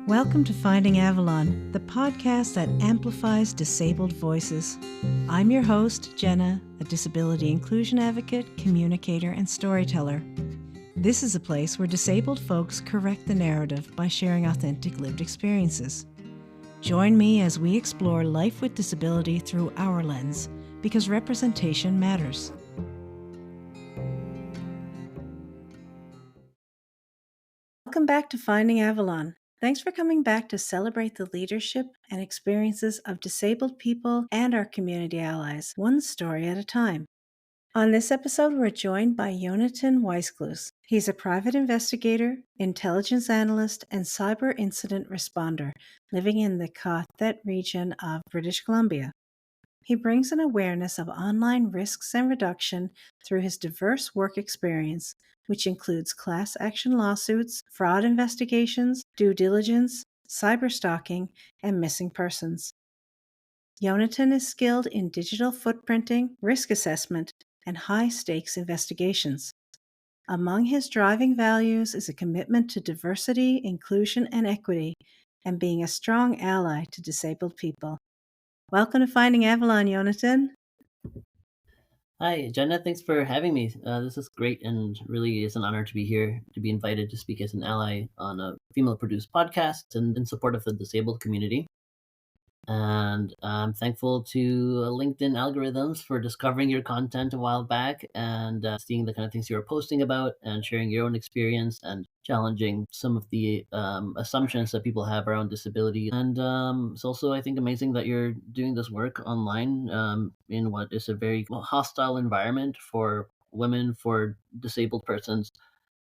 Welcome to Finding Avalon, the podcast that amplifies disabled voices. I'm your host, Jenna, a disability inclusion advocate, communicator, and storyteller. This is a place where disabled folks correct the narrative by sharing authentic lived experiences. Join me as we explore life with disability through our lens, because representation matters. Welcome back to Finding Avalon. Thanks for coming back to celebrate the leadership and experiences of disabled people and our community allies, one story at a time. On this episode, we're joined by Ionatan Waisgluss. He's a private investigator, intelligence analyst, and cyber incident responder living in the Cothet region of British Columbia. He brings an awareness of online risks and reduction through his diverse work experience, which includes class action lawsuits, fraud investigations, due diligence, cyberstalking, and missing persons. Ionatan is skilled in digital footprinting, risk assessment, and high-stakes investigations. Among his driving values is a commitment to diversity, inclusion, and equity, and being a strong ally to disabled people. Welcome to Finding Avalon, Ionatan. Hi, Jenna. Thanks for having me. This is great and really is an honor to be here, to be invited to speak as an ally on a female-produced podcast and in support of the disabled community. And I'm thankful to LinkedIn algorithms for discovering your content a while back and seeing the kind of things you were posting about and sharing your own experience and challenging some of the assumptions that people have around disability. And it's also, I think, amazing that you're doing this work online in what is a very hostile environment for women, for disabled persons.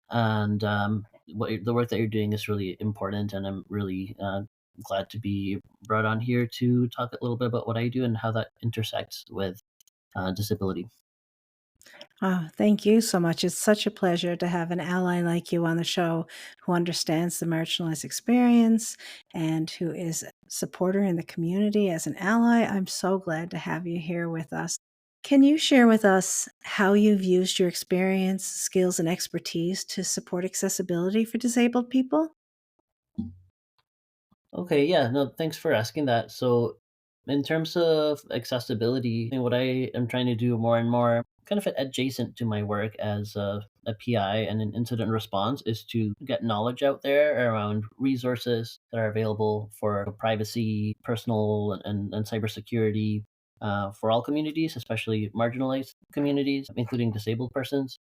And the work that you're doing is really important, and I'm really glad to be brought on here to talk a little bit about what I do and how that intersects with disability. Oh, thank you so much. It's such a pleasure to have an ally like you on the show who understands the marginalized experience and who is a supporter in the community as an ally. I'm so glad to have you here with us. Can you share with us how you've used your experience, skills, and expertise to support accessibility for disabled people? Okay, yeah, no, thanks for asking that. So, in terms of accessibility, what I am trying to do more and more, kind of adjacent to my work as a PI and an incident response, is to get knowledge out there around resources that are available for privacy, personal, and cybersecurity for all communities, especially marginalized communities, including disabled persons.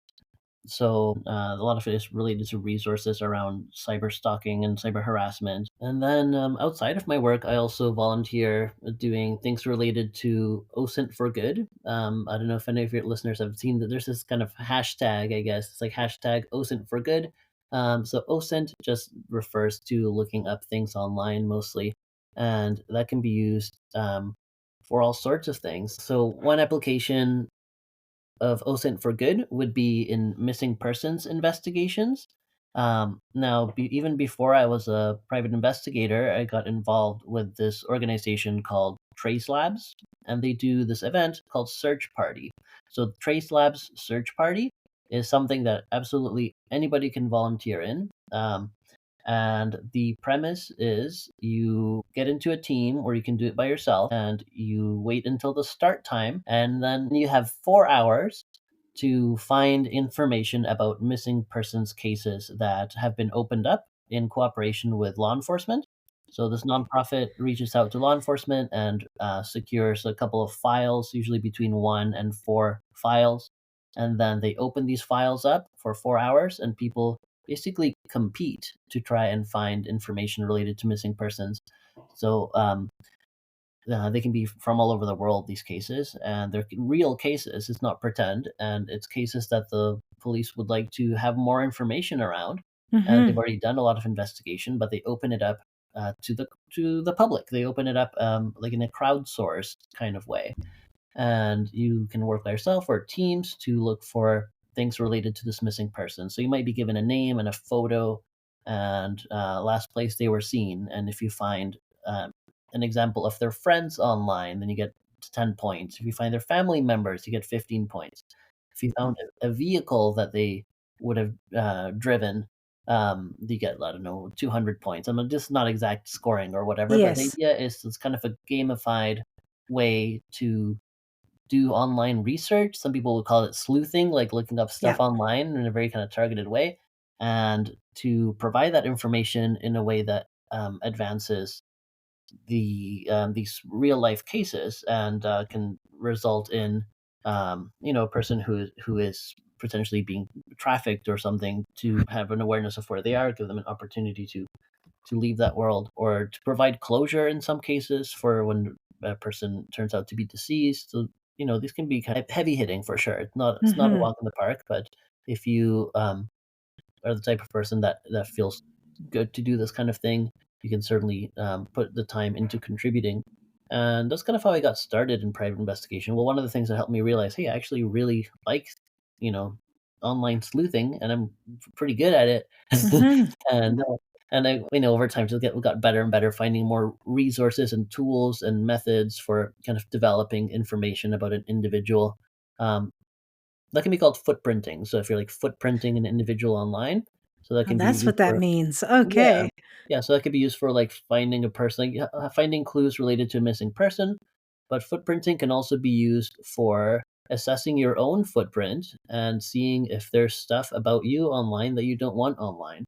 So a lot of it is related to resources around cyber stalking and cyber harassment. And then outside of my work, I also volunteer doing things related to OSINT for Good. I don't know if any of your listeners have seen that there's this kind of hashtag, I guess. It's like hashtag OSINT for Good. So OSINT just refers to looking up things online mostly. And that can be used for all sorts of things. So one application of OSINT for Good would be in missing persons investigations. Now, even before I was a private investigator, I got involved with this organization called Trace Labs, and they do this event called Search Party. So, Trace Labs Search Party is something that absolutely anybody can volunteer in. And the premise is you get into a team, or you can do it by yourself, and you wait until the start time, and then you have 4 hours to find information about missing persons cases that have been opened up in cooperation with law enforcement. So this nonprofit reaches out to law enforcement and secures a couple of files, usually between 1 and 4 files. And then they open these files up for 4 hours, and people basically compete to try and find information related to missing persons. So they can be from all over the world, these cases, and they're real cases. It's not pretend, and it's cases that the police would like to have more information around. And they've already done a lot of investigation, but they open it up to the public. They open it up like in a crowdsourced kind of way, and you can work by yourself or teams to look for things related to this missing person. So you might be given a name and a photo and last place they were seen. And if you find an example of their friends online, then you get 10 points. If you find their family members, you get 15 points. If you found a vehicle that they would have driven, you get, I don't know, 200 points. I'm just not exact scoring or whatever, but the Yes. idea is it's kind of a gamified way to do online research. Some people would call it sleuthing, like looking up stuff Yeah. online in a very kind of targeted way, and to provide that information in a way that advances these real life cases and can result in a person who is potentially being trafficked or something to have an awareness of where they are, give them an opportunity to leave that world, or to provide closure in some cases for when a person turns out to be deceased. So these can be kind of heavy hitting for sure. It's not a Hmm. walk in the park, but if you are the type of person that feels good to do this kind of thing, you can certainly put the time into contributing. And that's kind of how I got started in private investigation. Well, one of the things that helped me realize, hey, I actually really like, you know, online sleuthing, and I'm pretty good at it. Hmm. and and I, over time, just got better and better, finding more resources and tools and methods for kind of developing information about an individual. Um, that can be called footprinting. So if you're like footprinting an individual online, so that Oh, can be that's used what that for, means. yeah. Okay. Yeah, so that could be used for like finding a person, like finding clues related to a missing person. But footprinting can also be used for assessing your own footprint and seeing if there's stuff about you online that you don't want online.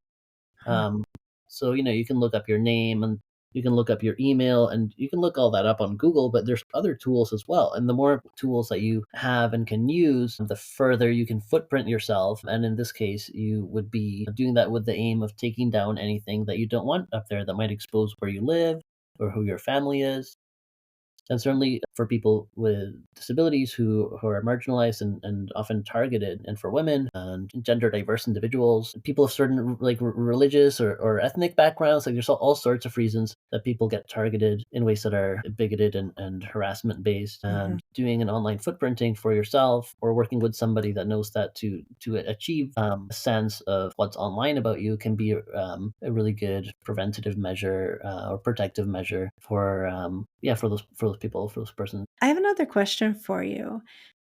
Huh. Um, so you can look up your name, and you can look up your email, and you can look all that up on Google, but there's other tools as well. And the more tools that you have and can use, the further you can footprint yourself. And in this case, you would be doing that with the aim of taking down anything that you don't want up there that might expose where you live or who your family is. And certainly for people with disabilities who are marginalized and often targeted, and for women and gender diverse individuals, people of certain like religious or ethnic backgrounds, like there's all sorts of reasons that people get targeted in ways that are bigoted and harassment based. Mhm. And doing an online footprinting for yourself, or working with somebody that knows that to achieve a sense of what's online about you, can be a really good preventative measure or protective measure for for those people, for those persons. I have another question for you.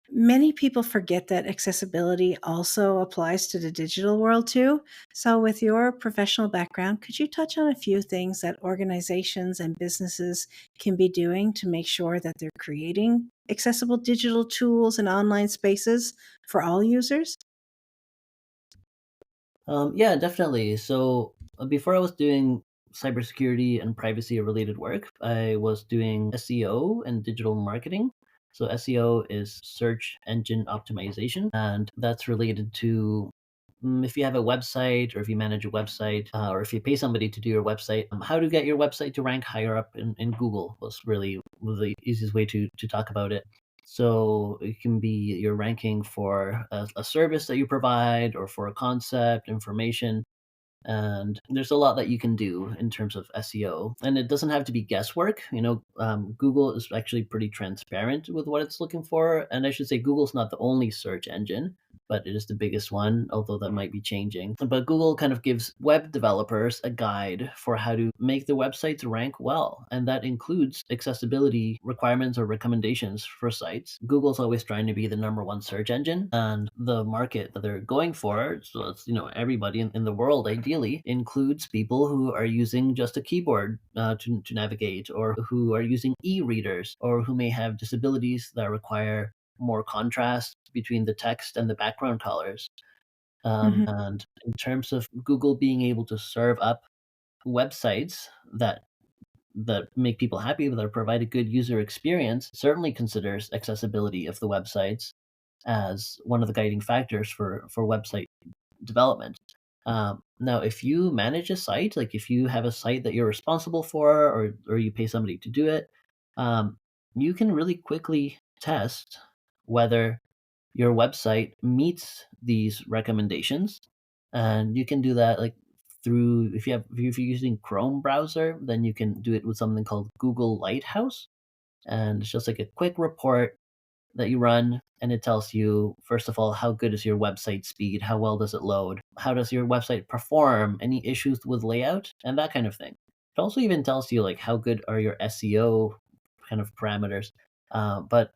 Many people forget that accessibility also applies to the digital world too. So, with your professional background, could you touch on a few things that organizations and businesses can be doing to make sure that they're creating accessible digital tools and online spaces for all users? Yeah, definitely. So before I was doing cybersecurity and privacy related work, I was doing SEO and digital marketing. So SEO is search engine optimization, and that's related to if you have a website, or if you manage a website, or if you pay somebody to do your website, how to get your website to rank higher up in Google was the easiest way to talk about it. So it can be your ranking for a service that you provide, or for a concept, information, and there's a lot that you can do in terms of SEO, and it doesn't have to be guesswork. Google is actually pretty transparent with what it's looking for, and I should say Google's not the only search engine, but it is the biggest one, although that might be changing. But Google kind of gives web developers a guide for how to make the websites rank well, and that includes accessibility requirements or recommendations for sites. Google's always trying to be the number one search engine, and the market that they're going for, so it's everybody in the world, ideally includes people who are using just a keyboard to navigate, or who are using e-readers, or who may have disabilities that require more contrast between the text and the background colors. Mhm. And in terms of Google being able to serve up websites that make people happy, that provide a good user experience, certainly considers accessibility of the websites as one of the guiding factors for website development. Now, if you manage a site, like if you have a site that you're responsible for, or you pay somebody to do it, um, you can really quickly test whether your website meets these recommendations, and you can do that like through, if you're using Chrome browser, then you can do it with something called Google Lighthouse, and it's just like a quick report that you run, and it tells you, first of all, how good is your website speed, how well does it load, how does your website perform, any issues with layout, and that kind of thing. It also even tells you like how good are your SEO kind of parameters. But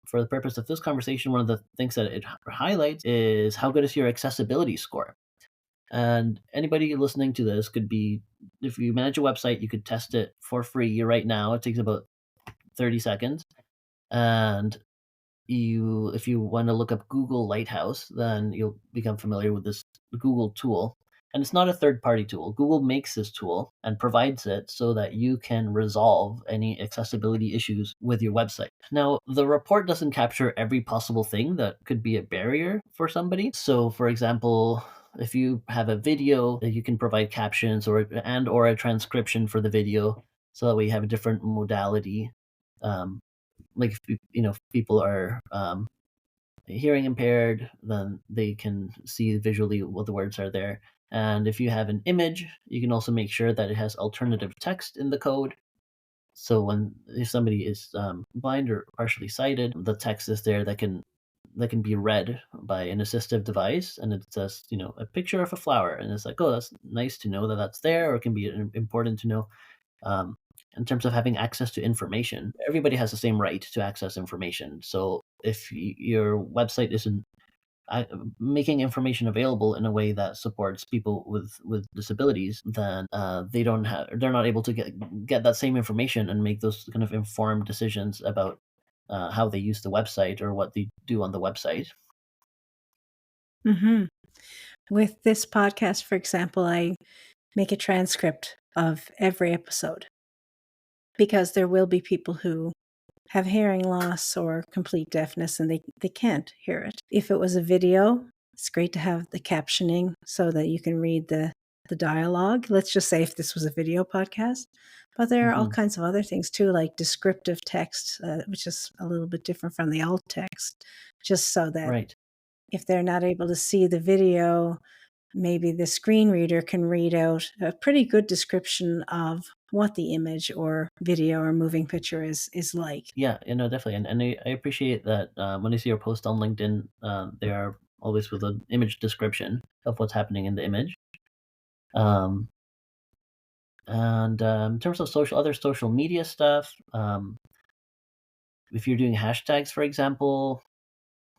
for the purpose of this conversation, one of the things that it highlights is how good is your accessibility score. And anybody listening to this could be, if you manage a website, you could test it for free right now. It takes about 30 seconds. And if you want to look up Google Lighthouse, then you'll become familiar with this Google tool. And it's not a third party tool. Google makes this tool and provides it so that you can resolve any accessibility issues with your website. Now, the report doesn't capture every possible thing that could be a barrier for somebody. So, for example, if you have a video, you can provide captions or a transcription for the video, so that we have a different modality. Um, like if people are hearing impaired, then they can see visually what the words are there. And if you have an image, you can also make sure that it has alternative text in the code. So if somebody is blind or partially sighted, the text is there that can be read by an assistive device, and it says, a picture of a flower, and it's like, oh, that's nice to know that that's there, or it can be important to know. um, in terms of having access to information, everybody has the same right to access information. So if your website isn't uh, making information available in a way that supports people with disabilities, then they're not able to get that same information and make those kind of informed decisions about how they use the website or what they do on the website. Hmm. With this podcast, for example, I make a transcript of every episode because there will be people who have hearing loss or complete deafness and they can't hear it. If it was a video, it's great to have the captioning so that you can read the dialogue. Let's just say if this was a video podcast. But there are all Hmm. kinds of other things too, like descriptive text, which is a little bit different from the alt text, just so that Right. if they're not able to see the video, maybe the screen reader can read out a pretty good description of what the image or video or moving picture is like. Yeah, definitely. And I appreciate that when I see your post on LinkedIn, they are always with an image description of what's happening in the image. Um, and in terms of other social media stuff, if you're doing hashtags, for example,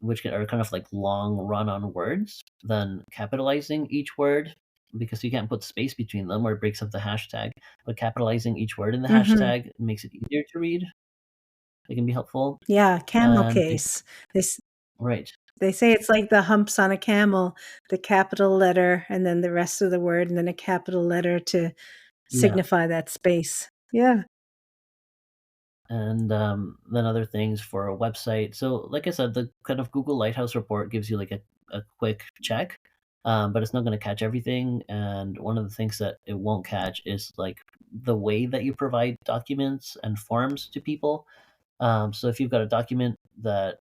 which are kind of like long run on words, then capitalizing each word, because you can't put space between them or it breaks up the hashtag. But capitalizing each word in the Hmm. hashtag makes it easier to read. It can be helpful. Yeah, camel And case. right. They say it's like the humps on a camel, the capital letter and then the rest of the word, and then a capital letter to Yeah. signify that space. Yeah. And then other things for a website. So, like I said, the kind of Google Lighthouse report gives you like a quick check, but it's not going to catch everything. And one of the things that it won't catch is like the way that you provide documents and forms to people. So, if you've got a document that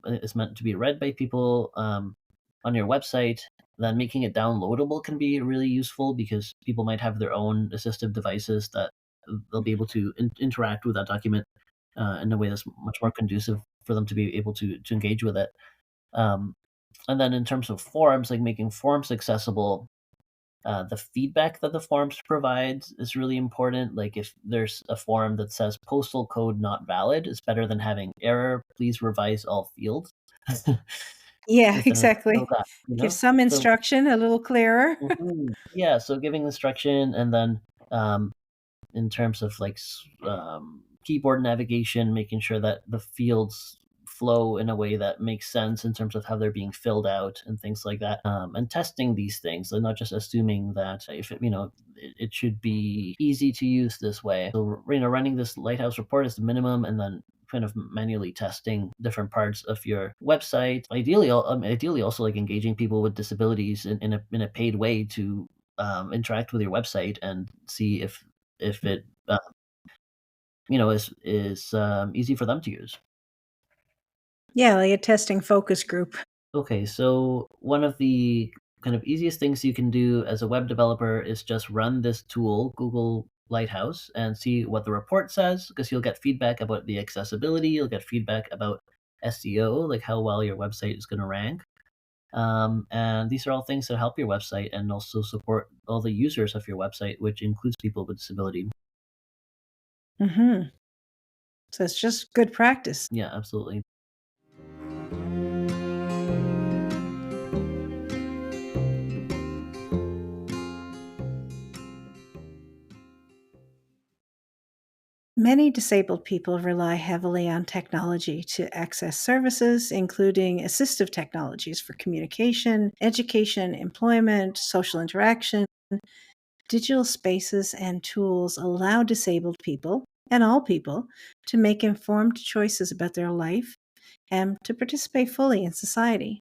is meant to be read by people on your website, then making it downloadable can be really useful, because people might have their own assistive devices that they'll be able to interact with that document in a way that's much more conducive for them to be able to engage with it. Um, and then in terms of forms, like making forms accessible, the feedback that the forms provides is really important. Like if there's a form that says postal code not valid, it's better than having error. Please revise all fields. Yeah, Instead of exactly. that, Give some So instruction, a little clearer. yeah, so giving instruction, and then in terms of like keyboard navigation, making sure that the fields flow in a way that makes sense in terms of how they're being filled out and things like that, and testing these things and not just assuming that if it should be easy to use this way. So running this lighthouse report is the minimum, and then kind of manually testing different parts of your website, ideally also like engaging people with disabilities in a paid way to interact with your website and see if it is easy for them to use. Yeah, like a testing focus group. Okay, so one of the kind of easiest things you can do as a web developer is just run this tool, Google Lighthouse, and see what the report says, because you'll get feedback about the accessibility, you'll get feedback about SEO, like how well your website is going to rank. And these are all things that help your website and also support all the users of your website, which includes people with disability. Hmm. So it's just good practice. Yeah, absolutely. Many disabled people rely heavily on technology to access services, including assistive technologies for communication, education, employment, social interaction. Digital spaces and tools allow disabled people, and all people, to make informed choices about their life and to participate fully in society.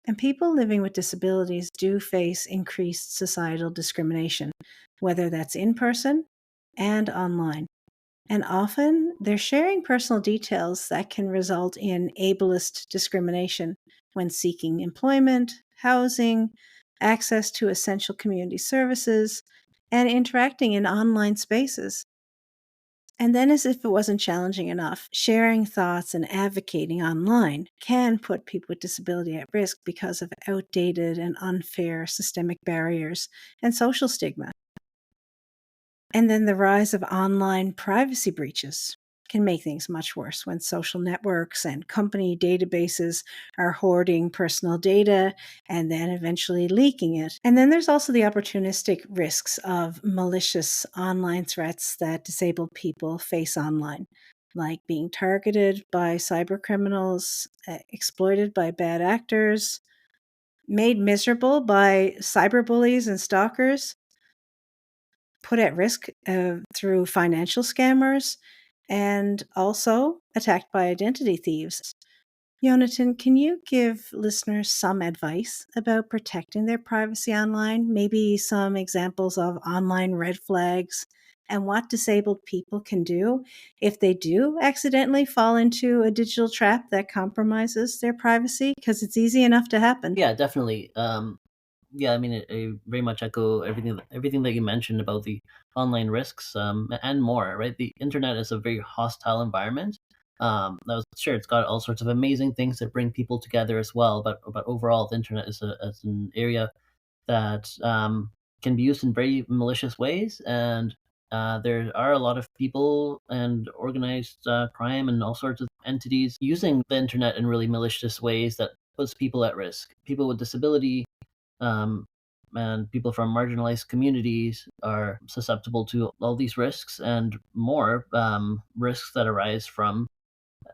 And people living with disabilities do face increased societal discrimination, whether that's in person and online. And often they're sharing personal details that can result in ableist discrimination when seeking employment, housing, access to essential community services, and interacting in online spaces. And then, as if it wasn't challenging enough, sharing thoughts and advocating online can put people with disability at risk because of outdated and unfair systemic barriers and social stigma. And then the rise of online privacy breaches can make things much worse when social networks and company databases are hoarding personal data and then eventually leaking it. And then there's also the opportunistic risks of malicious online threats that disabled people face online, like being targeted by cybercriminals, exploited by bad actors, made miserable by cyberbullies and stalkers, put at risk through financial scammers, and also attacked by identity thieves. Jonathan, can you give listeners some advice about protecting their privacy online? Maybe some examples of online red flags and what disabled people can do if they do accidentally fall into a digital trap that compromises their privacy? Because it's easy enough to happen. Yeah, definitely. Yeah, I mean, I very much echo everything that you mentioned about the online risks, and more. Right, the internet is a very hostile environment. That was sure it's got all sorts of amazing things that bring people together as well, but overall, the internet is an area that can be used in very malicious ways, and there are a lot of people and organized crime and all sorts of entities using the internet in really malicious ways that puts people at risk. People with disability, um, and people from marginalized communities are susceptible to all these risks and more, risks that arise from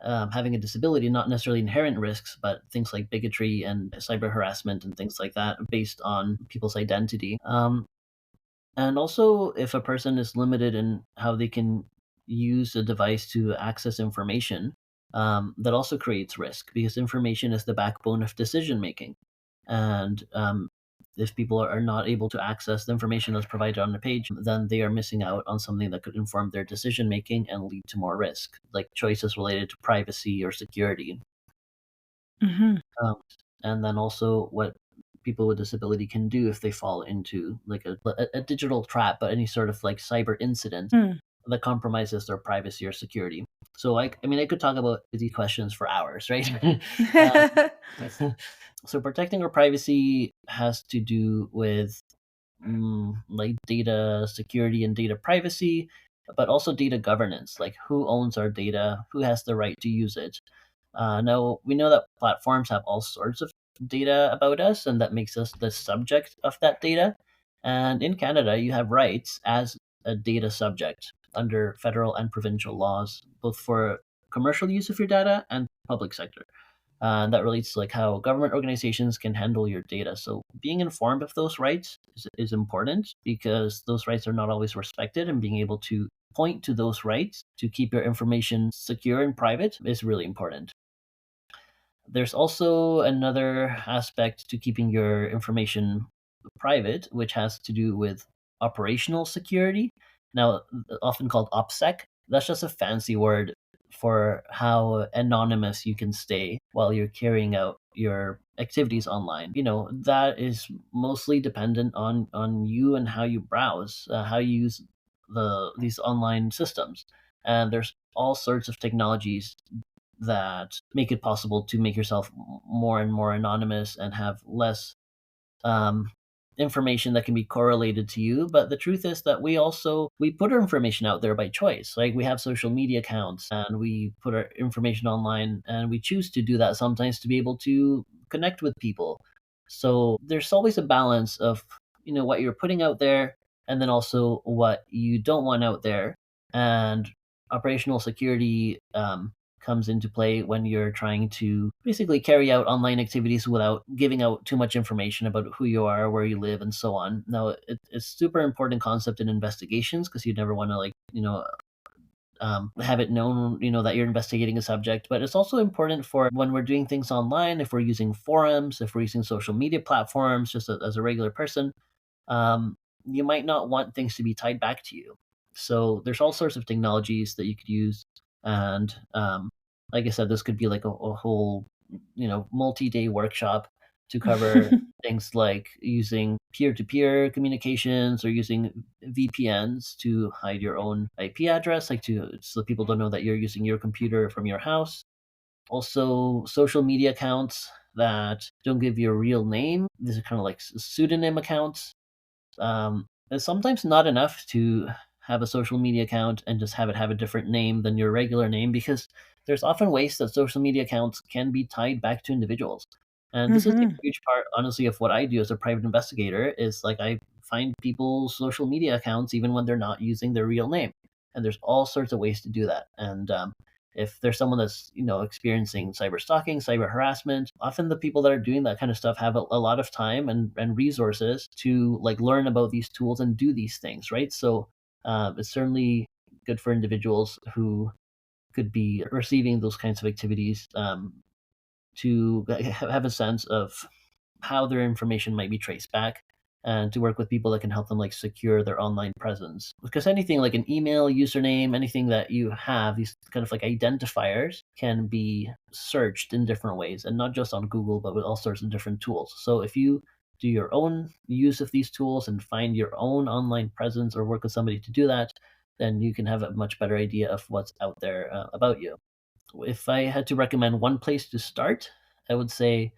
having a disability, not necessarily inherent risks, but things like bigotry and cyber harassment and things like that based on people's identity. And also, if a person is limited in how they can use a device to access information, that also creates risk because information is the backbone of decision making. And if people are not able to access the information that's provided on the page, then they are missing out on something that could inform their decision making and lead to more risk, like choices related to privacy or security. Hmm. Um, and then also what people with disability can do if they fall into like a digital trap, but any sort of like cyber incident Hmm. that compromises their privacy or security. So I mean, I could talk about these questions for hours, right? um, so protecting our privacy has to do with like data security and data privacy, but also data governance, like who owns our data, who has the right to use it. Now, we know that platforms have all sorts of data about us, and that makes us the subject of that data. And in Canada, you have rights as a data subject under federal and provincial laws, both for commercial use of your data and public sector. That relates to like how government organizations can handle your data. So being informed of those rights is important because those rights are not always respected, and being able to point to those rights to keep your information secure and private is really important. There's also another aspect to keeping your information private, which has to do with operational security. Now, often called OPSEC, that's just a fancy word for how anonymous you can stay while you're carrying out your activities online. You know, that is mostly dependent on you and how you browse, how you use these online systems. And there's all sorts of technologies that make it possible to make yourself more and more anonymous and have less um, information that can be correlated to you. But the truth is that we put our information out there by choice. Like we have social media accounts and we put our information online, and we choose to do that sometimes to be able to connect with people. So there's always a balance of what you're putting out there and then also what you don't want out there. And operational security comes into play when you're trying to basically carry out online activities without giving out too much information about who you are, where you live, and so on. Now, it's super important concept in investigations because you never want to have it known, that you're investigating a subject. But it's also important for when we're doing things online, if we're using forums, if we're using social media platforms, just as a regular person, um, you might not want things to be tied back to you. So there's all sorts of technologies that you could use, and like I said, this could be like a whole, multi-day workshop to cover things like using peer-to-peer communications or using VPNs to hide your own IP address, like to so people don't know that you're using your computer from your house. Also, social media accounts that don't give you a real name. These are kind of like pseudonym accounts. It's sometimes not enough to have a social media account and just have it have a different name than your regular name because there's often ways that social media accounts can be tied back to individuals. And this is a Hmm. huge part, honestly, of what I do as a private investigator is like I find people's social media accounts even when they're not using their real name. And there's all sorts of ways to do that. And if there's someone that's experiencing cyber stalking, cyber harassment, often the people that are doing that kind of stuff have a lot of time and resources to like learn about these tools and do these things, right? So it's certainly good for individuals who could be receiving those kinds of activities to have a sense of how their information might be traced back and to work with people that can help them like secure their online presence, because anything like an email username, anything that you have, these kind of like identifiers can be searched in different ways, and not just on Google but with all sorts of different tools. So if you do your own use of these tools and find your own online presence or work with somebody to do that, then you can have a much better idea of what's out there about you. If I had to recommend one place to start, I would say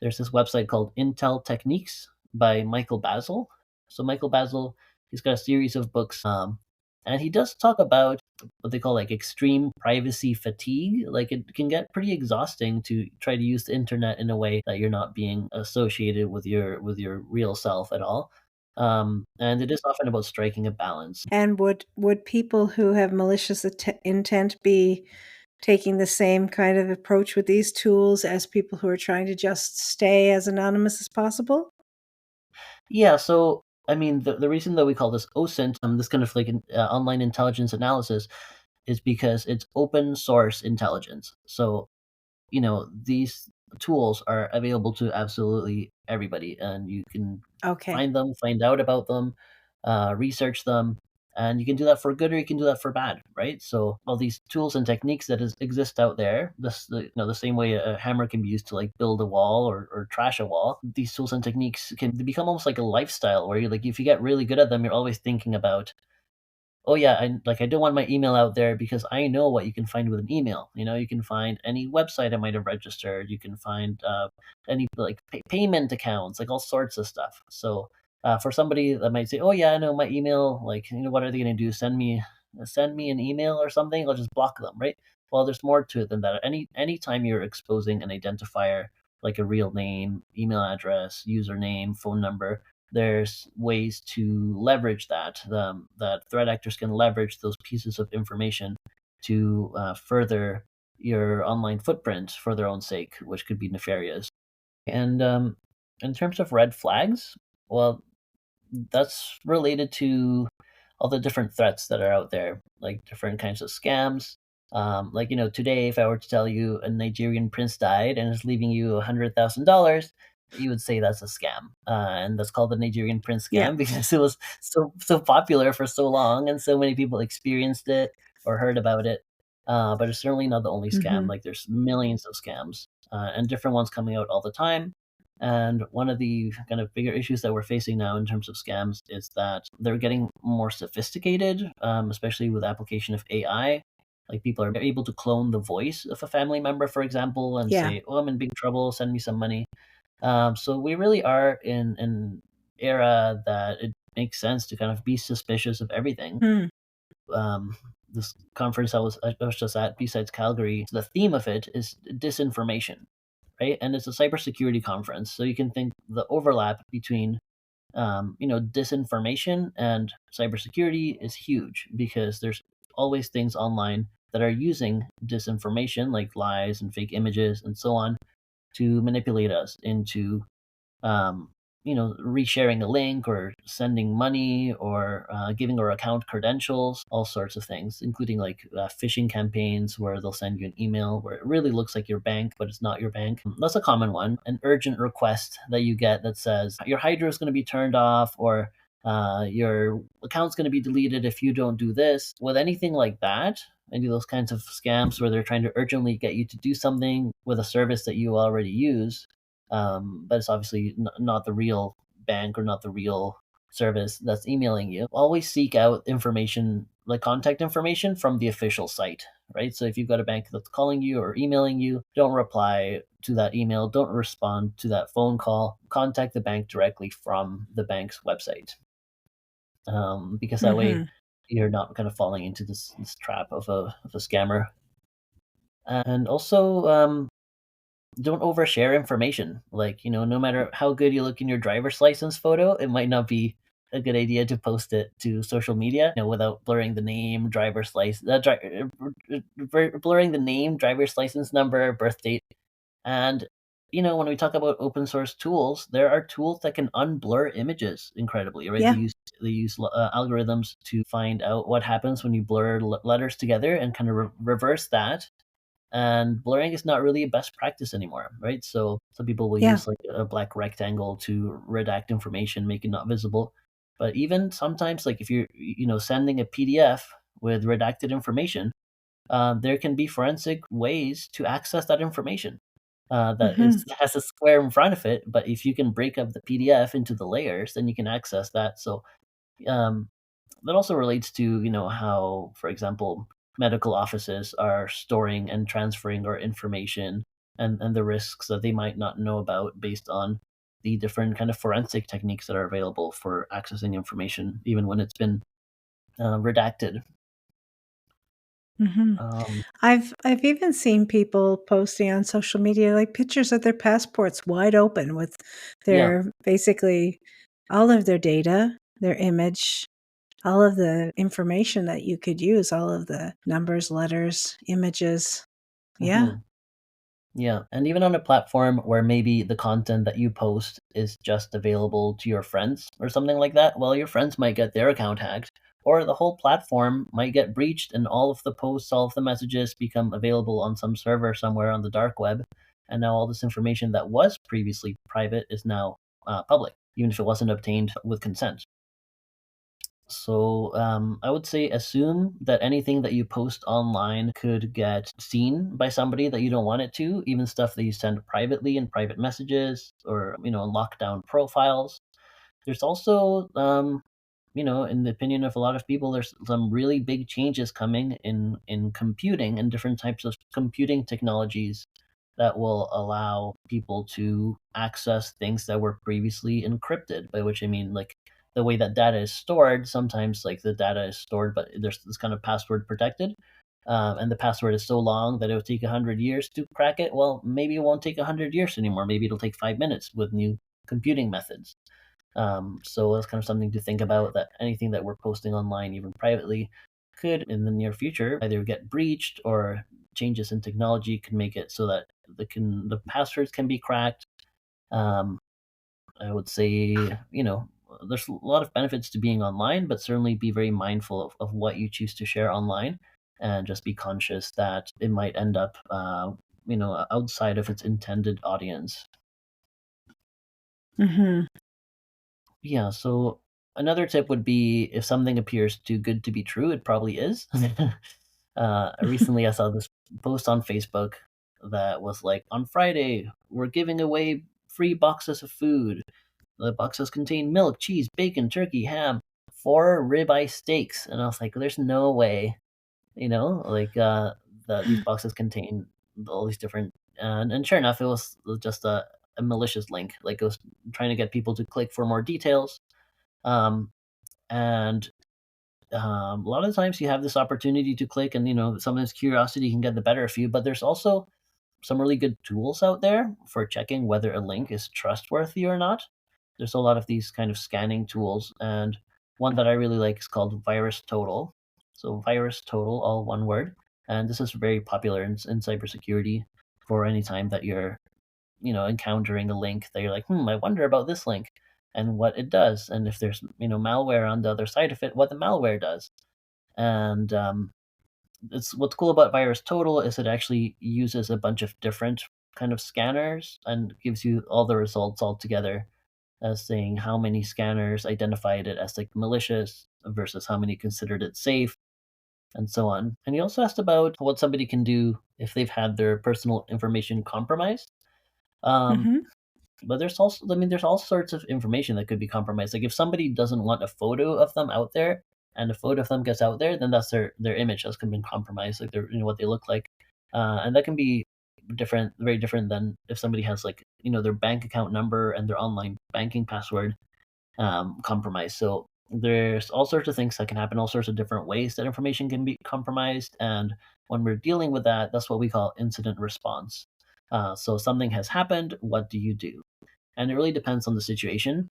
there's this website called Intel Techniques by Michael Basil. So Michael Basil, he's got a series of books, and he does talk about what they call like extreme privacy fatigue. Like it can get pretty exhausting to try to use the internet in a way that you're not being associated with your real self at all. And it is often about striking a balance. And would people who have malicious intent be taking the same kind of approach with these tools as people who are trying to just stay as anonymous as possible? Yeah, so I mean, the reason that we call this OSINT, this kind of like an online intelligence analysis, is because it's open source intelligence. So these tools are available to absolutely everybody, and you can Okay. find them, find out about them, research them, and you can do that for good or you can do that for bad, right? So all these tools and techniques that exist out there, the same way a hammer can be used to like build a wall or trash a wall. These tools and techniques can become almost like a lifestyle where you're like, if you get really good at them, you're always thinking about, oh yeah, I don't want my email out there because I know what you can find with an email. You can find any website I might have registered. You can find any like payment accounts, like all sorts of stuff. So for somebody that might say, oh yeah, I know my email. Like what are they going to do? Send me an email or something? I'll just block them, right? Well, there's more to it than that. Anytime you're exposing an identifier like a real name, email address, username, phone number, there's ways to leverage that threat actors can leverage those pieces of information to further your online footprint for their own sake, which could be nefarious. And in terms of red flags, well, that's related to all the different threats that are out there, like different kinds of scams. Like today, if I were to tell you a Nigerian prince died and is leaving you $100,000, you would say that's a scam, and that's called the Nigerian prince Yeah. scam because it was so popular for so long, and so many people experienced it or heard about it. But it's certainly not the only scam. Mhm. Like there's millions of scams, and different ones coming out all the time. And one of the kind of bigger issues that we're facing now in terms of scams is that they're getting more sophisticated, especially with application of AI. Like people are able to clone the voice of a family member, for example, and Yeah. say, "Oh, I'm in big trouble. Send me some money." So we really are in an era that it makes sense to kind of be suspicious of everything. Hmm. This conference I was just at, besides Calgary, the theme of it is disinformation, right? And it's a cybersecurity conference, so you can think the overlap between disinformation and cybersecurity is huge because there's always things online that are using disinformation, like lies and fake images and so on, to manipulate us into um, resharing a link or sending money or giving our account credentials, all sorts of things, including like phishing campaigns where they'll send you an email where it really looks like your bank, but it's not your bank. That's a common one. An urgent request that you get that says your hydro is going to be turned off, or your account's going to be deleted if you don't do this. With anything like that, any of those kinds of scams where they're trying to urgently get you to do something with a service that you already use, but it's obviously not the real bank or not the real service that's emailing you. Always seek out information, like contact information from the official site, right? So if you've got a bank that's calling you or emailing you, don't reply to that email, don't respond to that phone call. Contact the bank directly from the bank's website, because that way Mm-hmm. you're not kind of falling into this trap of a scammer. And also, don't overshare information. Like, no matter how good you look in your driver's license photo, it might not be a good idea to post it to social media, without blurring the name, blurring the name, driver's license number, birth date. And, when we talk about open source tools, there are tools that can unblur images incredibly, right? Yeah. They use algorithms to find out what happens when you blur letters together and kind of reverse that, and blurring is not really a best practice anymore, right? So some people will Yeah. use like a black rectangle to redact information, make it not visible. But even sometimes, like if you're sending a PDF with redacted information, there can be forensic ways to access that information. That Mm-hmm. is has a square in front of it, but if you can break up the PDF into the layers, then you can access that. So um, that also relates to how, for example, medical offices are storing and transferring our information, and the risks that they might not know about based on the different kind of forensic techniques that are available for accessing information, even when it's been redacted. Mm-hmm. um, I've even seen people posting on social media like pictures of their passports wide open with yeah. their basically all of their data, their image, all of the information that you could use, all of the numbers, letters, images. Yeah. Mhm. Yeah, and even on a platform where maybe the content that you post is just available to your friends or something like that, well, your friends might get their account hacked, or the whole platform might get breached and all of the posts, all of the messages become available on some server somewhere on the dark web. And now all this information that was previously private is now public, even if it wasn't obtained with consent. So I would say assume that anything that you post online could get seen by somebody that you don't want it to, even stuff that you send privately in private messages or lockdown profiles. There's also in the opinion of a lot of people, there's some really big changes coming in computing and different types of computing technologies that will allow people to access things that were previously encrypted, by which I mean like the way that data is stored. Sometimes like the data is stored, but there's this kind of password protected. And the password is so long that it would take 100 years to crack it. Well, maybe it won't take 100 years anymore. Maybe it'll take 5 minutes with new computing methods. So that's kind of something to think about, that anything that we're posting online, even privately, could in the near future either get breached, or changes in technology can make it so that the passwords can be cracked. Um, I would say, there's a lot of benefits to being online, but certainly be very mindful of what you choose to share online, and just be conscious that it might end up, outside of its intended audience. Mm-hmm. Yeah, so another tip would be, if something appears too good to be true, it probably is. Recently, I saw this post on Facebook that was like, on Friday, we're giving away free boxes of food. The boxes contain milk, cheese, bacon, turkey, ham, 4 ribeye steaks. And I was like, there's no way, like that these boxes contain all these different. And sure enough, it was just a malicious link. Like it was trying to get people to click for more details. Um, and a lot of times you have this opportunity to click, and sometimes curiosity can get the better of you. But there's also some really good tools out there for checking whether a link is trustworthy or not. There's a lot of these kind of scanning tools, and one that I really like is called Virus Total. So virus total, all one word. And this is very popular in cybersecurity for any time that you're, encountering a link that you're like, I wonder about this link and what it does. And if there's, malware on the other side of it, what the malware does. And it's what's cool about virus total is it actually uses a bunch of different kind of scanners and gives you all the results all together as saying how many scanners identified it as like malicious versus how many considered it safe and so on. And you also asked about what somebody can do if they've had their personal information compromised. Um, Hmm. but there's also, I mean, there's all sorts of information that could be compromised. Like if somebody doesn't want a photo of them out there, and a photo of them gets out there, then that's their image that's been compromised, like their what they look like, and that can be different, very different than if somebody has like their bank account number and their online banking password compromised. So there's all sorts of things that can happen, all sorts of different ways that information can be compromised, and when we're dealing with that, that's what we call incident response. So something has happened. What do you do? And it really depends on the situation,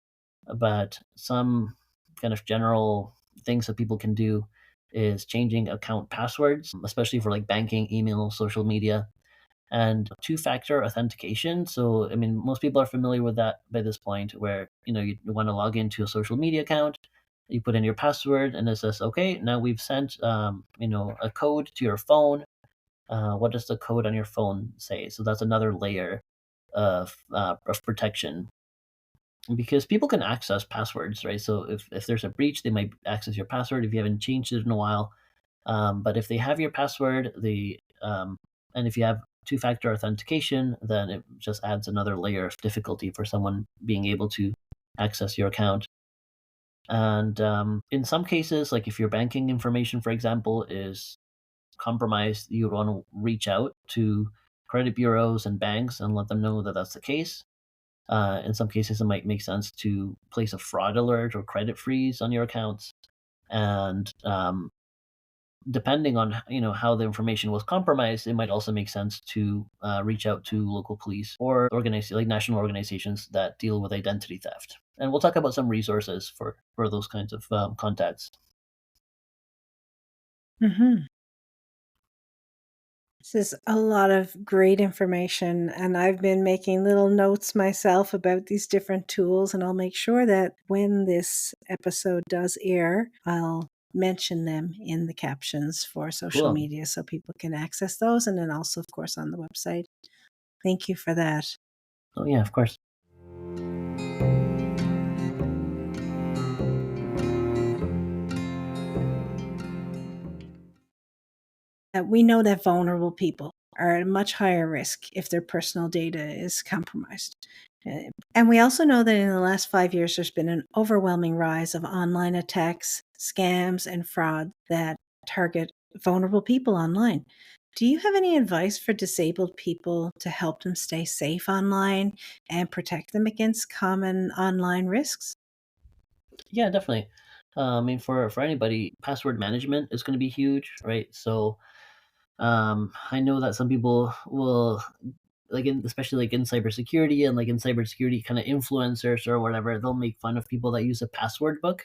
but some kind of general things that people can do is changing account passwords, especially for like banking, email, social media, and two-factor authentication. So, I mean, most people are familiar with that by this point, where you want to log into a social media account, you put in your password, and it says, "Okay, now we've sent a code to your phone." What does the code on your phone say? So that's another layer of protection because people can access passwords, right? So if there's a breach, they might access your password if you haven't changed it in a while. But if they have your password, and if you have two-factor authentication, then it just adds another layer of difficulty for someone being able to access your account. And in some cases, like if your banking information, for example, is compromised, you would want to reach out to credit bureaus and banks and let them know that that's the case. In some cases, it might make sense to place a fraud alert or credit freeze on your accounts. And depending on how the information was compromised, it might also make sense to reach out to local police or organize like national organizations that deal with identity theft. And we'll talk about some resources for those kinds of contacts. Hmm. This is a lot of great information, and I've been making little notes myself about these different tools, and I'll make sure that when this episode does air, I'll mention them in the captions for social Cool. media so people can access those, and then also, of course, on the website. Thank you for that. Oh yeah, of course. We know that vulnerable people are at a much higher risk if their personal data is compromised. And we also know that in the last 5 years, there's been an overwhelming rise of online attacks, scams, and fraud that target vulnerable people online. Do you have any advice for disabled people to help them stay safe online and protect them against common online risks? Yeah, definitely. I mean, for anybody, password management is going to be huge, right? So I know that some people will especially like in cybersecurity and like in cybersecurity kind of influencers or whatever, they'll make fun of people that use a password book.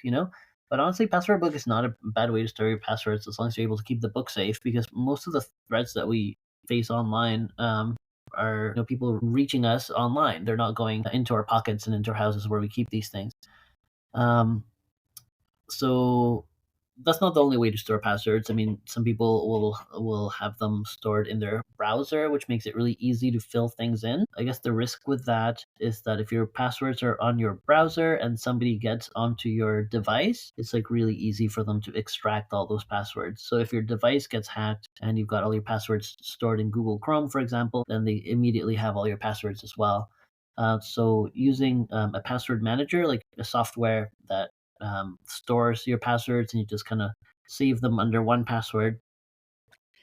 But honestly, password book is not a bad way to store your passwords as long as you're able to keep the book safe because most of the threats that we face online are people reaching us online. They're not going into our pockets and into our houses where we keep these things. Um, so that's not the only way to store passwords. I mean, some people will have them stored in their browser, which makes it really easy to fill things in. I guess the risk with that is that if your passwords are on your browser and somebody gets onto your device, it's like really easy for them to extract all those passwords. So if your device gets hacked and you've got all your passwords stored in Google Chrome, for example, then they immediately have all your passwords as well. So using a password manager, like a software that stores your passwords and you just kind of save them under one password.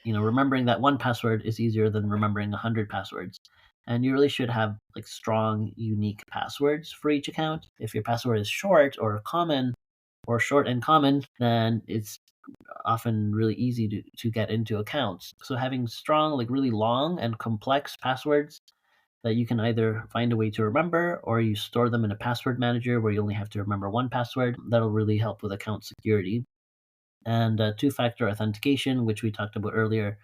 Remembering that one password is easier than remembering 100 passwords. And you really should have like strong, unique passwords for each account. If your password is short or common or short and common, then it's often really easy to get into accounts. So having strong, like really long and complex passwords that you can either find a way to remember or you store them in a password manager where you only have to remember one password. That'll really help with account security. and two-factor authentication, which we talked about earlier,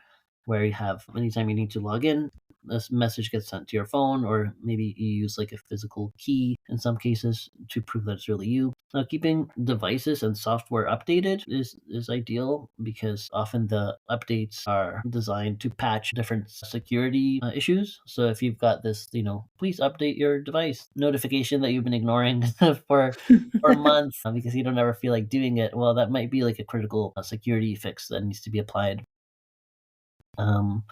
where you have anytime you need to log in, this message gets sent to your phone, or maybe you use like a physical key in some cases to prove that it's really you. Now, keeping devices and software updated is ideal because often the updates are designed to patch different security issues. So if you've got this, please update your device notification that you've been ignoring for a month because you don't ever feel like doing it, well, that might be like a critical security fix that needs to be applied. Um,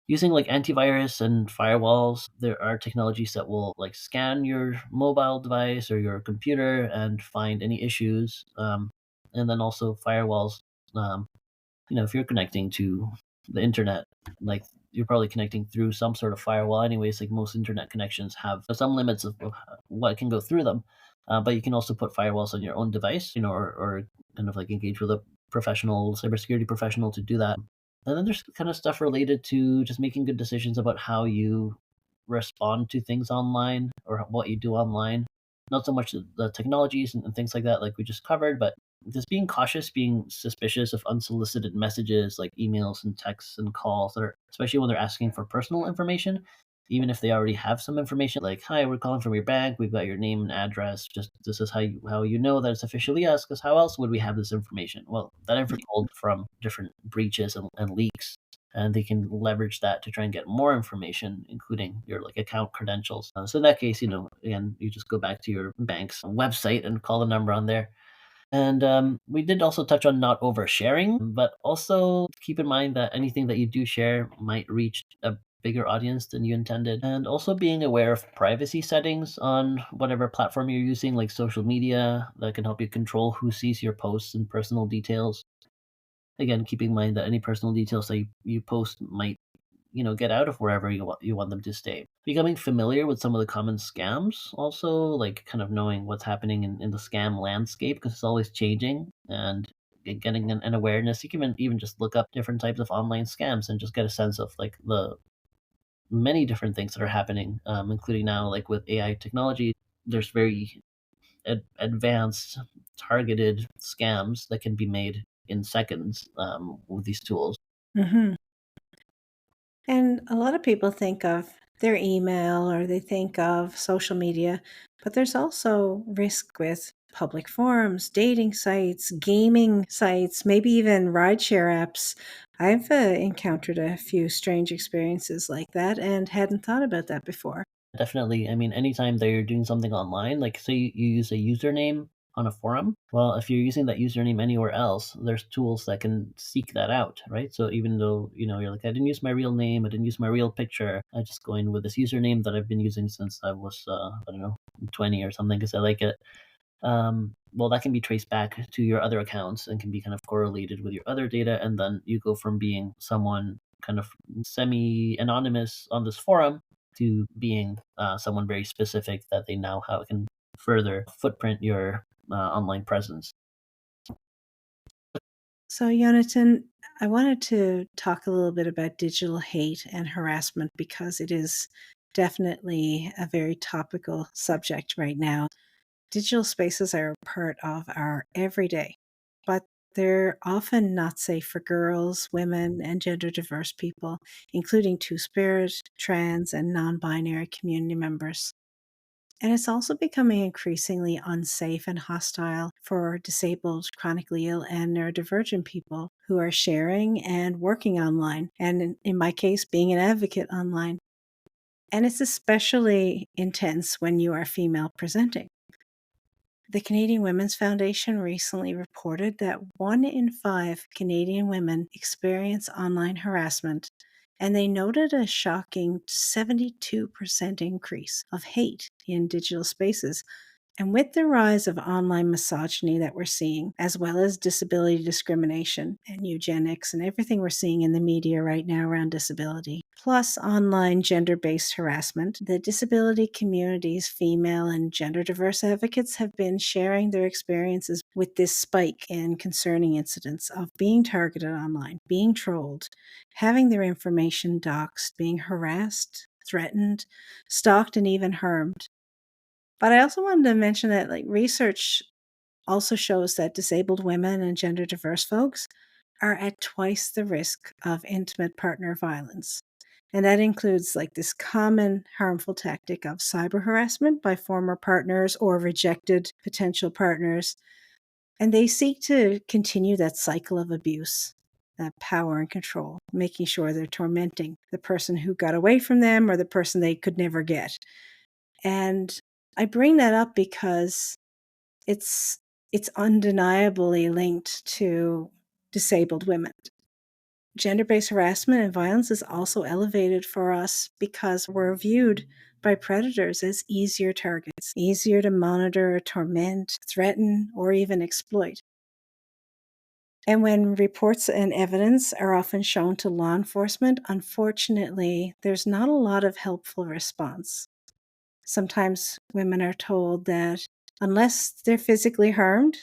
Using like antivirus and firewalls, there are technologies that will like scan your mobile device or your computer and find any issues. And then also firewalls, um, if you're connecting to the internet, like you're probably connecting through some sort of firewall anyways, like most internet connections have some limits of what can go through them. But you can also put firewalls on your own device, or kind of like engage with a professional cybersecurity professional to do that. And then there's kind of stuff related to just making good decisions about how you respond to things online or what you do online. Not so much the technologies and things like that, like we just covered, but just being cautious, being suspicious of unsolicited messages like emails and texts and calls that are, especially when they're asking for personal information, even if they already have some information like, hi, we're calling from your bank, we've got your name and address, just this is how you know that it's officially us, because how else would we have this information? Well, that information pulled from different breaches and leaks, and they can leverage that to try and get more information, including your like account credentials. So in that case, again, you just go back to your bank's website and call the number on there. And we did also touch on not oversharing, but also keep in mind that anything that you do share might reach a bigger audience than you intended. And also being aware of privacy settings on whatever platform you're using, like social media, that can help you control who sees your posts and personal details. Again, keeping in mind that any personal details that you post might get out of wherever you want them to stay. Becoming familiar with some of the common scams, also like kind of knowing what's happening in the scam landscape because it's always changing, and getting an awareness. You can even just look up different types of online scams and just get a sense of like the many different things that are happening, including now like with AI technology. There's very advanced targeted scams that can be made in seconds with these tools. Hmm. And a lot of people think of their email or they think of social media, but there's also risk with public forums, dating sites, gaming sites, maybe even rideshare apps. I've encountered a few strange experiences like that and hadn't thought about that before. Definitely. I mean, anytime that you're doing something online, like say you use a username on a forum, well, if you're using that username anywhere else, there's tools that can seek that out, right? So even though, you're like, I didn't use my real name, I didn't use my real picture, I just go in with this username that I've been using since I was, I don't know, 20 or something because I like it. Well, that can be traced back to your other accounts and can be kind of correlated with your other data. And then you go from being someone kind of semi anonymous on this forum to being someone very specific that they now how can further footprint your online presence. So, Jonathan, I wanted to talk a little bit about digital hate and harassment because it is definitely a very topical subject right now. Digital spaces are a part of our everyday, but they're often not safe for girls, women, and gender diverse people, including Two Spirit, trans, and non binary community members. And it's also becoming increasingly unsafe and hostile for disabled, chronically ill, and neurodivergent people who are sharing and working online, and in my case, being an advocate online. And it's especially intense when you are female presenting. The Canadian Women's Foundation recently reported that 1 in 5 Canadian women experience online harassment, and they noted a shocking 72% increase of hate in digital spaces. And with the rise of online misogyny that we're seeing, as well as disability discrimination and eugenics and everything we're seeing in the media right now around disability, plus online gender based harassment, the disability community's female and gender diverse advocates have been sharing their experiences with this spike in concerning incidents of being targeted online, being trolled, having their information doxxed, being harassed, threatened, stalked, and even harmed. But I also wanted to mention that like research also shows that disabled women and gender diverse folks are at twice the risk of intimate partner violence. And that includes like this common harmful tactic of cyber harassment by former partners or rejected potential partners. And they seek to continue that cycle of abuse, that power and control, making sure they're tormenting the person who got away from them or the person they could never get. And I bring that up because it's it's undeniably linked to disabled women. Gender-based harassment and violence is also elevated for us because we're viewed by predators as easier targets, easier to monitor, torment, threaten, or even exploit. And when reports and evidence are often shown to law enforcement, unfortunately, there's not a lot of helpful response. Sometimes women are told that unless they're physically harmed,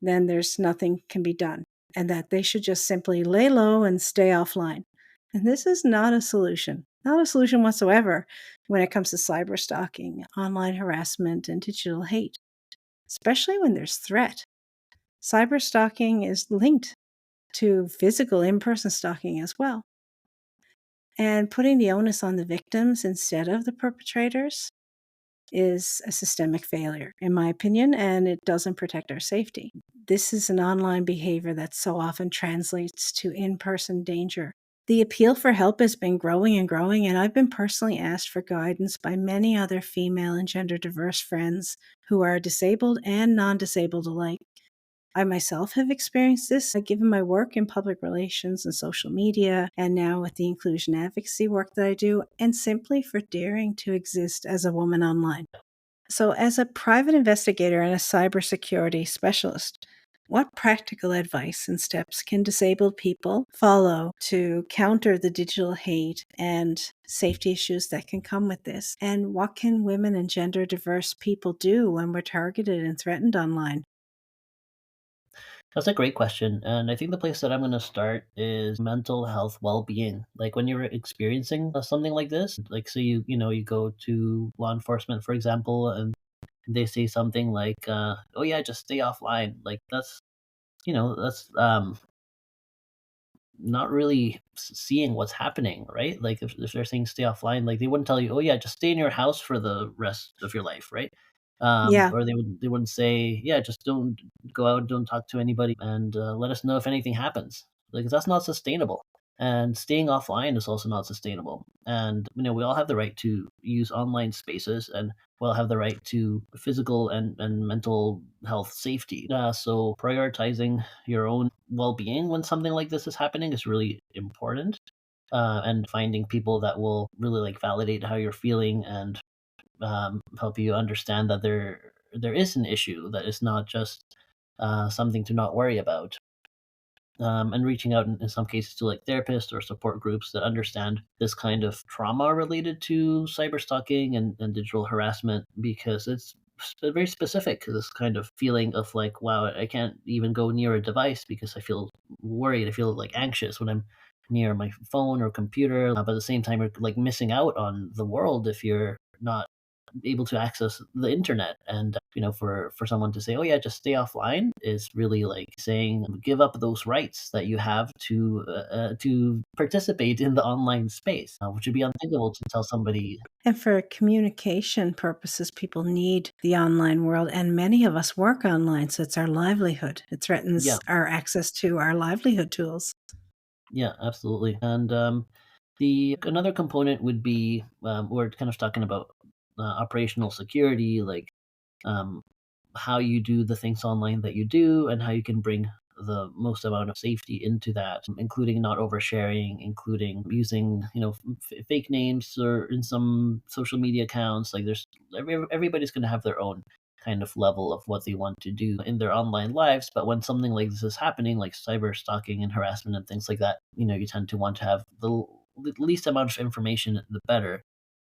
then there's nothing can be done, and that they should just simply lay low and stay offline. And this is not a solution, not a solution whatsoever when it comes to cyber stalking, online harassment, and digital hate, especially when there's threat. Cyber stalking is linked to physical in person stalking as well. And putting the onus on the victims instead of the perpetrators is a systemic failure, in my opinion, and it doesn't protect our safety. This is an online behavior that so often translates to in person danger. The appeal for help has been growing and growing, and I've been personally asked for guidance by many other female and gender diverse friends who are disabled and non disabled alike. I myself have experienced this given my work in public relations and social media, and now with the inclusion advocacy work that I do, and simply for daring to exist as a woman online. So, as a private investigator and a cybersecurity specialist, what practical advice and steps can disabled people follow to counter the digital hate and safety issues that can come with this? And what can women and gender diverse people do when we're targeted and threatened online? That's a great question. And I think the place that I'm going to start is mental health well-being. Like when you're experiencing something like this, like say you go to law enforcement, for example, and they say something like, "Oh yeah, just stay offline." Like that's not really seeing what's happening, right? Like if they're saying stay offline, like they wouldn't tell you, "Oh yeah, just stay in your house for the rest of your life," right? Yeah. Or they wouldn't say, "Yeah, just don't go out, don't talk to anybody, and let us know if anything happens." Like that's not sustainable. And staying offline is also not sustainable. And we all have the right to use online spaces, and we all have the right to physical and mental health safety. So prioritizing your own well-being when something like this is happening is really important. And finding people that will really like validate how you're feeling and help you understand that there is an issue, that it's not just something to not worry about. And reaching out in some cases to like therapists or support groups that understand this kind of trauma related to cyber stalking and digital harassment, because it's very specific to this kind of feeling of like, wow, I can't even go near a device because I feel worried, I feel like anxious when I'm near my phone or computer, but at the same time you're like missing out on the world if you're not able to access the internet. And for someone to say, "Oh yeah, just stay offline," is really like saying give up those rights that you have to participate in the online space, which would be unthinkable to tell somebody. And for communication purposes, people need the online world, and many of us work online, so it's our livelihood. It Yeah, threatens our access to our livelihood tools. yeah, absolutely. And the another component would be, we're kind of talking about operational security, like um, how you do the things online that you do and how you can bring the most amount of safety into that, including not oversharing, including using fake names or in some social media accounts. Like there's everybody's going to have their own kind of level of what they want to do in their online lives, but when something like this is happening, like cyber stalking and harassment and things like that, you tend to want to have the least amount of information, the better.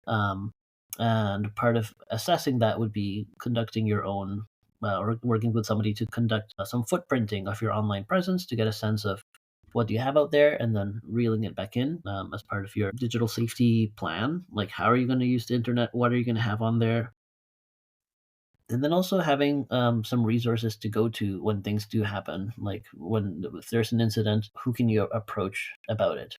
um, and part of assessing that would be conducting your own, or working with somebody to conduct some footprinting of your online presence to get a sense of what do you have out there, and then reeling it back in as part of your digital safety plan. Like, how are you going to use the internet? What are you going to have on there? And then also having some resources to go to when things do happen, like when if there's an incident, who can you approach about it?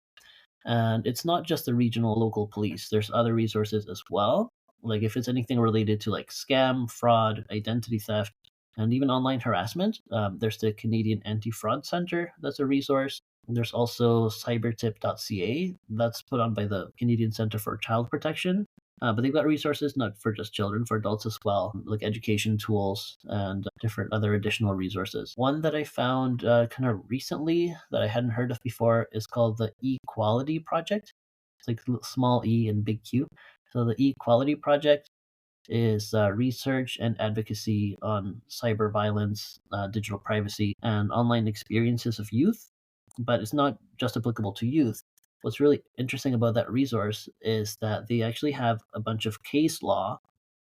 And it's not just the regional local police. There's other resources as well. Like if it's anything related to like scam, fraud, identity theft, and even online harassment, there's the Canadian Anti-Fraud Center. That's a resource. There's also cybertip.ca. That's put on by the Canadian Center for Child Protection. But they've got resources not for just children, for adults as well, like education tools and different other additional resources. One that I found kind of recently that I hadn't heard of before is called the Equality Project. It's like small e and big Q. So the Equality Project is research and advocacy on cyber violence, digital privacy, and online experiences of youth. But it's not just applicable to youth. What's really interesting about that resource is that they actually have a bunch of case law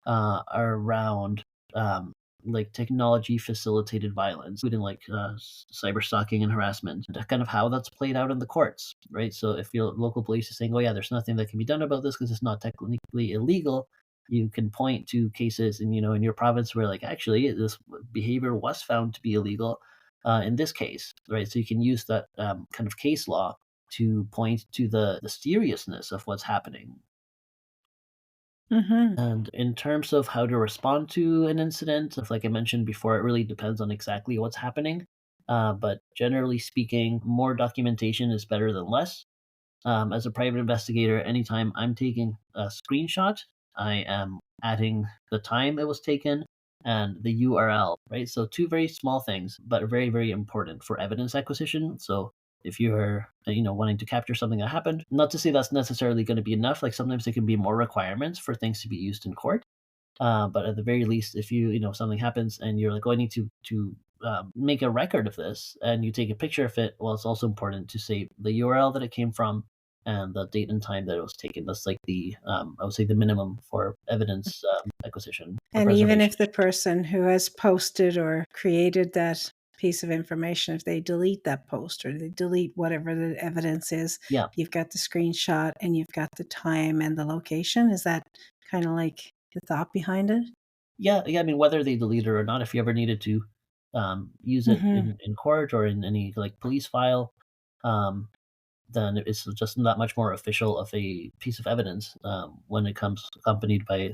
around um, like technology facilitated violence, including like cyber stalking and harassment, and kind of how that's played out in the courts, right? So if your local police is saying, "Oh yeah, there's nothing that can be done about this because it's not technically illegal," you can point to cases in your province where like actually this behavior was found to be illegal in this case, right? So you can use that kind of case law to point to the seriousness of what's happening. Hmm. And in terms of how to respond to an incident, like I mentioned before, it really depends on exactly what's happening. But generally speaking, more documentation is better than less. As a private investigator, anytime I'm taking a screenshot, I am adding the time it was taken and the URL, right? So two very small things, but very, very important for evidence acquisition. So if you're, wanting to capture something that happened, not to say that's necessarily going to be enough. Like sometimes there can be more requirements for things to be used in court. But at the very least, if something happens and you're like, "Oh, I need to make a record of this," and you take a picture of it, well, it's also important to say the URL that it came from and the date and time that it was taken. That's like the I would say the minimum for evidence acquisition or And even preservation. if the person who has posted or created that piece of information, if they delete that post or they delete whatever the evidence is, Yeah, you've got the screenshot and you've got the time and the location. Is that kind of like the thought behind it? yeah, yeah. I mean, whether they delete it or not, if you ever needed to use it Hmm. in court or in any like police file, um, then it's just that much more official of a piece of evidence when it comes accompanied by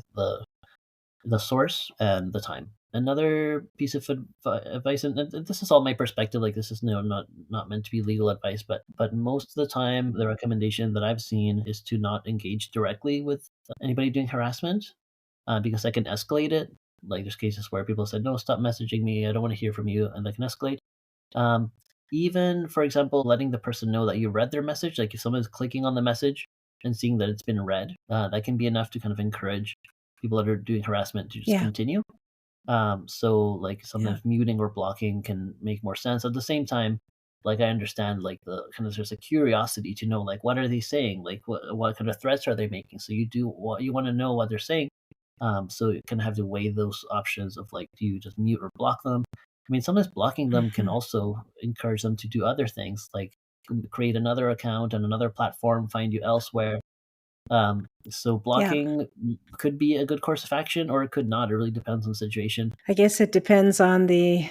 the source and the time. Another piece of advice, and this is all my perspective. Like this is not meant to be legal advice, but most of the time, the recommendation that I've seen is to not engage directly with anybody doing harassment because that can escalate it. Like there's cases where people said, "No, stop messaging me. I don't want to hear from you," and that can escalate. Um, Even, for example, letting the person know that you read their message, like if someone's clicking on the message and seeing that it's been read, that can be enough to kind of encourage people that are doing harassment to just Yeah. continue. So like Yeah. sometimes muting or blocking can make more sense. At the same time, like I understand like the kind of there's a curiosity to know like what are they saying, like what kind of threats are they making. So you want to know what they're saying. So you kind of have to weigh those options of like do you just mute or block them. I mean, sometimes blocking them can Hmm. also encourage them to do other things, like create another account on another platform, find you elsewhere. So Yeah. blocking could be a good course of action, or it could not. It really depends on the situation. I guess it depends on the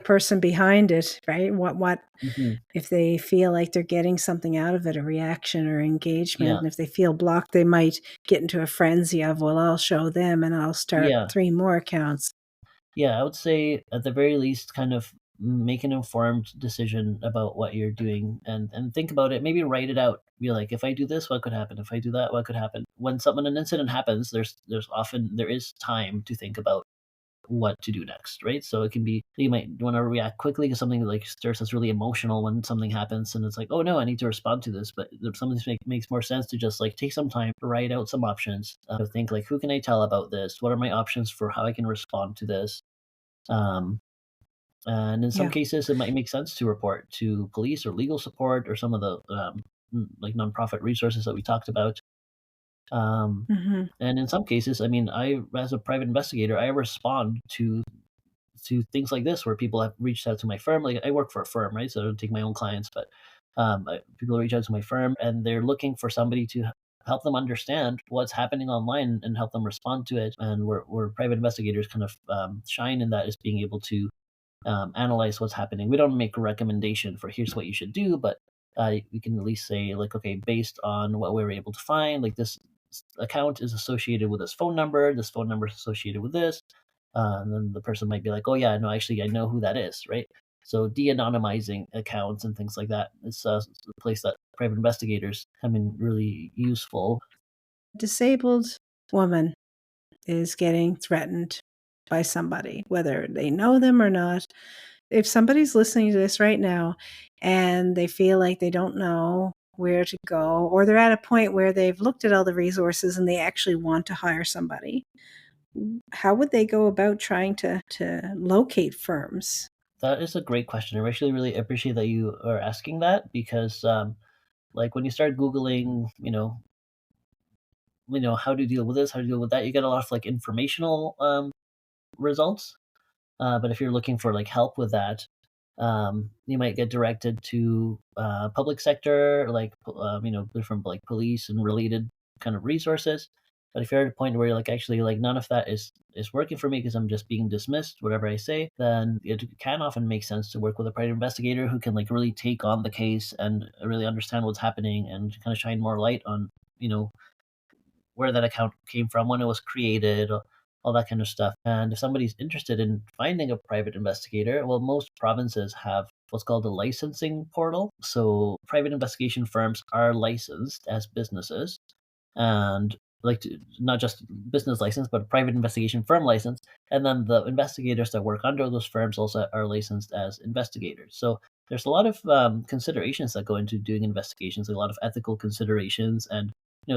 person behind it, right? What Mhm. if they feel like they're getting something out of it, a reaction or engagement, Yeah, and if they feel blocked, they might get into a frenzy of, well, I'll show them and I'll start yeah, 3 more accounts. yeah. I would say at the very least, kind of make an informed decision about what you're doing and think about it. Maybe write it out. Be like, if I do this, what could happen? If I do that, what could happen? When something an incident happens, there is time to think about what to do next, right? So it can be you might want to react quickly to something like stirs us really emotional when something happens, and it's like, oh no, I need to respond to this. But if something makes more sense to just like take some time, write out some options, think like, who can I tell about this? What are my options for how I can respond to this? Um, and in some Yeah. cases, it might make sense to report to police or legal support or some of the like nonprofit resources that we talked about. Um, Mhm. and in some cases, I mean, as a private investigator, I respond to things like this where people have reached out to my firm. Like I work for a firm, right? So I don't take my own clients, but people reach out to my firm and they're looking for somebody to help them understand what's happening online and help them respond to it. And where private investigators kind of shine in that is being able to analyze what's happening. We don't make a recommendation for here's what you should do, but we can at least say like, okay, based on what we were able to find, like this account is associated with this phone number. This phone number is associated with this, and then the person might be like, oh yeah, no, actually I know who that is, right? So de-anonymizing accounts and things like that is a place that private investigators have been really useful. Disabled woman is getting threatened by somebody, whether they know them or not. If somebody's listening to this right now and they feel like they don't know where to go, or they're at a point where they've looked at all the resources and they actually want to hire somebody, how would they go about trying to locate firms? That is a great question. I actually really appreciate that you are asking that because, like, when you start Googling, how to deal with this, how to deal with that, you get a lot of like informational results. But if you're looking for like help with that, you might get directed to public sector, like different like police and related kind of resources. But if you're at a point where you're like, actually, like none of that is working for me because I'm just being dismissed, whatever I say, then it can often make sense to work with a private investigator who can like really take on the case and really understand what's happening and kind of shine more light on you know where that account came from, when it was created, all that kind of stuff. And if somebody's interested in finding a private investigator, well, most provinces have what's called a licensing portal. So private investigation firms are licensed as businesses and not just business license, but a private investigation firm license. And then the investigators that work under those firms also are licensed as investigators. So there's a lot of considerations that go into doing investigations, a lot of ethical considerations and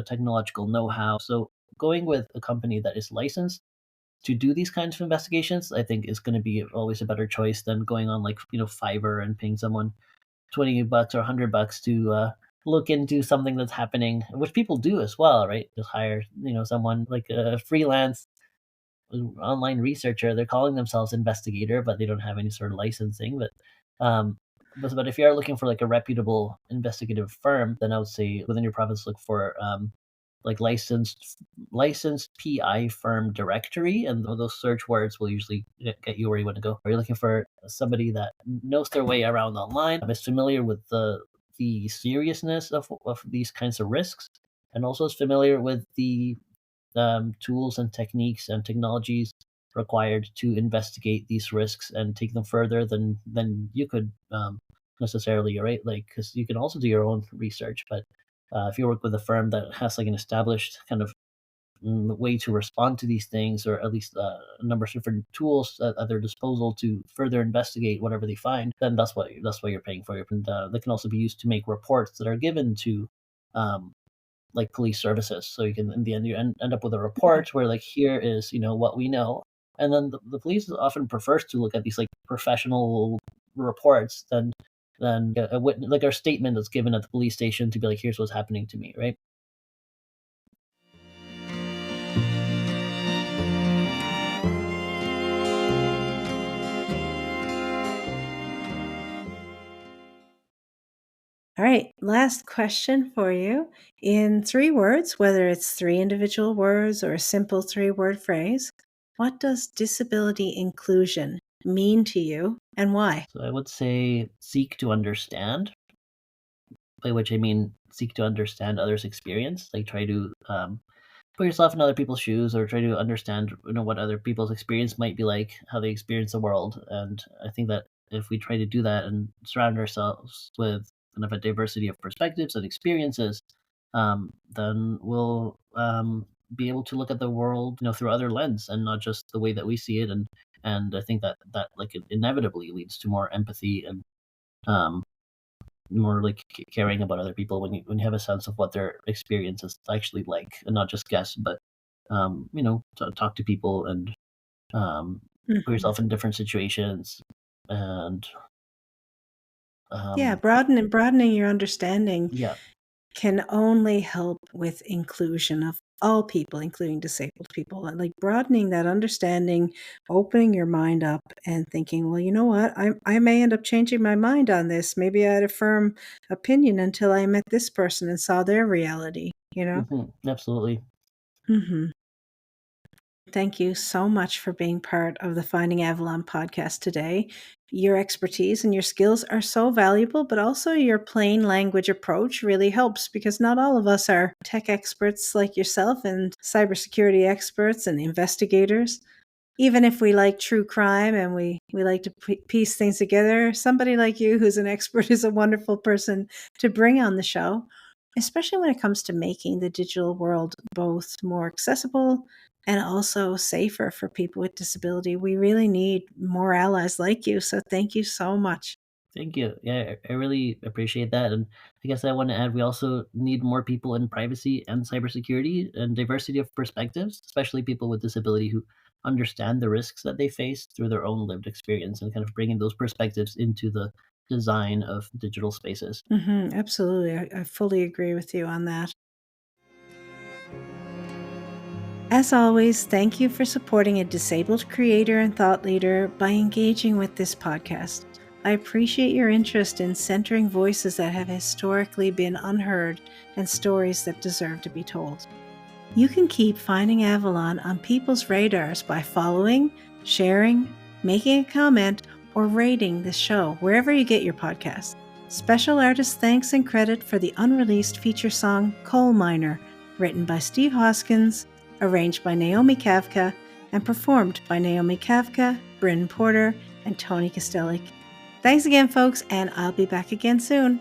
technological know-how. So going with a company that is licensed to do these kinds of investigations, I think is going to be always a better choice than going on like Fiverr and paying someone $20 or $100 to look into something that's happening, which people do as well, right? Just hire someone like a freelance online researcher. They're calling themselves investigator, but they don't have any sort of licensing. Um, but if you are looking for like a reputable investigative firm, then I would say within your province look for like licensed PI firm directory, and those search words will usually get you where you want to go. Are you looking for somebody that knows their way around online, is familiar with the seriousness of these kinds of risks, and also is familiar with the tools and techniques and technologies required to investigate these risks and take them further than you could necessarily, right? Like, because you can also do your own research, but if you work with a firm that has like an established kind of way to respond to these things, or at least a number of different tools at their disposal to further investigate whatever they find, then that's what you're paying for. And they can also be used to make reports that are given to um, like police services. So you can, in the end, you end up with a Yeah. report where like here is what we know, and then the police often prefers to look at these like professional reports than like our statement that's given at the police station to be like, here's what's happening to me, right? All right, last question for you. In 3 words, whether it's 3 individual words or a simple 3-word phrase, what does disability inclusion mean to you and why? So I would say seek to understand, by which I mean seek to understand others' experience. Like try to put yourself in other people's shoes, or try to understand what other people's experience might be like, how they experience the world. And I think that if we try to do that and surround ourselves with kind of a diversity of perspectives and experiences, then we'll be able to look at the world through other lens and not just the way that we see it. And I think that like it inevitably leads to more empathy and um, more like caring about other people when you have a sense of what their experience is actually like, and not just guess, but talk to people and um, put Mhm. yourself in different situations and Yeah, um, broadening your understanding yeah. can only help with inclusion of all people, including disabled people. And like broadening that understanding, opening your mind up and thinking, well, you know what? I may end up changing my mind on this. Maybe I had a firm opinion until I met this person and saw their reality. you know? Absolutely. Hmm. Thank you so much for being part of the Finding Avalon podcast today. Your expertise and your skills are so valuable, but also your plain language approach really helps because not all of us are tech experts like yourself and cybersecurity experts and investigators. Even if we like true crime and we like to piece things together, somebody like you who's an expert is a wonderful person to bring on the show, especially when it comes to making the digital world both more accessible and also safer for people with disability. We really need more allies like you. So thank you so much. Thank you. Yeah, I really appreciate that. And I guess I want to add we also need more people in privacy and cybersecurity and diversity of perspectives, especially people with disability who understand the risks that they face through their own lived experience and kind of bringing those perspectives into the design of digital spaces. Absolutely. I fully agree with you on that. As always, thank you for supporting a disabled creator and thought leader by engaging with this podcast. I appreciate your interest in centering voices that have historically been unheard and stories that deserve to be told. You can keep Finding Avalon on people's radars by following, sharing, making a comment, or rating the show wherever you get your podcasts. Special artist thanks and credit for the unreleased feature song Coal Miner, written by Steve Hoskins, arranged by Naomi Kavka, and performed by Naomi Kavka, Bryn Porter, and Tony Kostelik. Thanks again, folks, and I'll be back again soon.